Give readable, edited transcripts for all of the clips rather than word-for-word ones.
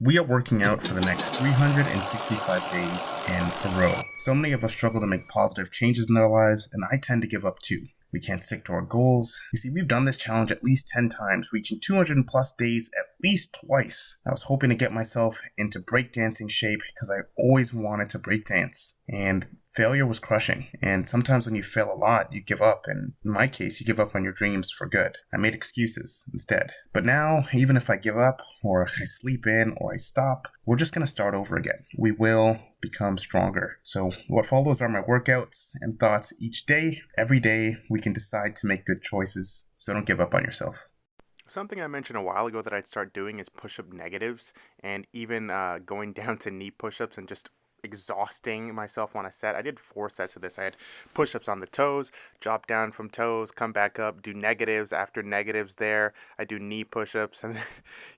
We are working out for the next 365 days in a row. So many of us struggle to make positive changes in their lives, and I tend to give up too. We can't stick to our goals. You see, we've done this challenge at least 10 times, reaching 200 plus days at least twice. I was hoping to get myself into breakdancing shape because I always wanted to breakdance. And failure was crushing. And sometimes when you fail a lot, you give up. And in my case, you give up on your dreams for good. I made excuses instead. But now, even if I give up, or I sleep in, or I stop, we're just going to start over again. We will become stronger. So what follows are my workouts and thoughts each day. Every day, we can decide to make good choices. So don't give up on yourself. Something I mentioned a while ago that I'd start doing is push up negatives and even going down to knee push ups and just exhausting myself on a set. I did 4 sets of this. I had push ups on the toes, drop down from toes, come back up, do negatives after negatives there. I do knee push ups, and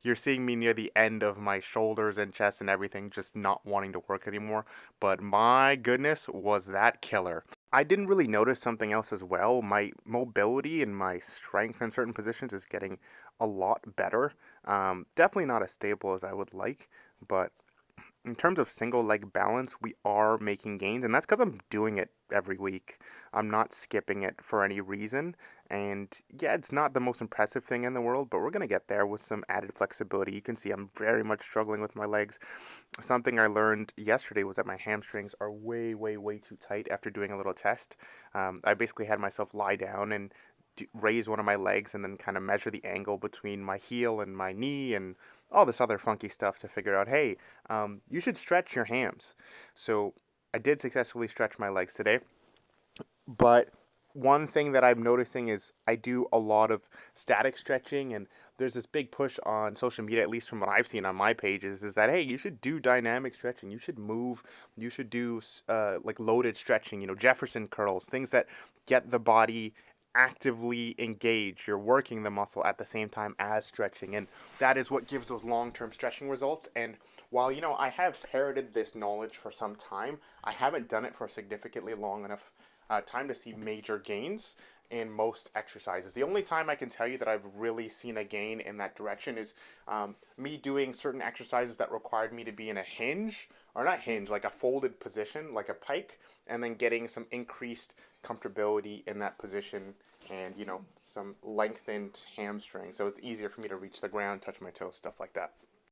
you're seeing me near the end of my shoulders and chest and everything, just not wanting to work anymore. But my goodness, was that killer. I didn't really notice something else as well. My mobility and my strength in certain positions is getting a lot better. Definitely not as stable as I would like, but in terms of single leg balance, we are making gains, and that's because I'm doing it every week. I'm not skipping it for any reason. And yeah, it's not the most impressive thing in the world, but we're going to get there with some added flexibility. You can see I'm very much struggling with my legs. Something I learned yesterday was that my hamstrings are way, way, way too tight after doing a little test. I basically had myself lie down and raise one of my legs and then kind of measure the angle between my heel and my knee and all this other funky stuff to figure out, hey, you should stretch your hams. So I did successfully stretch my legs today, but one thing that I'm noticing is I do a lot of static stretching, and there's this big push on social media, at least from what I've seen on my pages, is that hey, you should do dynamic stretching, you should move, you should do like loaded stretching, Jefferson curls, things that get the body actively engaged. You're working the muscle at the same time as stretching, and that is what gives those long-term stretching results. And while I have parroted this knowledge for some time, I haven't done it for significantly long enough time to see major gains in most exercises. The only time I can tell you that I've really seen a gain in that direction is me doing certain exercises that required me to be in a hinge, or not hinge, like a folded position, like a pike, and then getting some increased comfortability in that position and, some lengthened hamstring. So it's easier for me to reach the ground, touch my toes, stuff like that.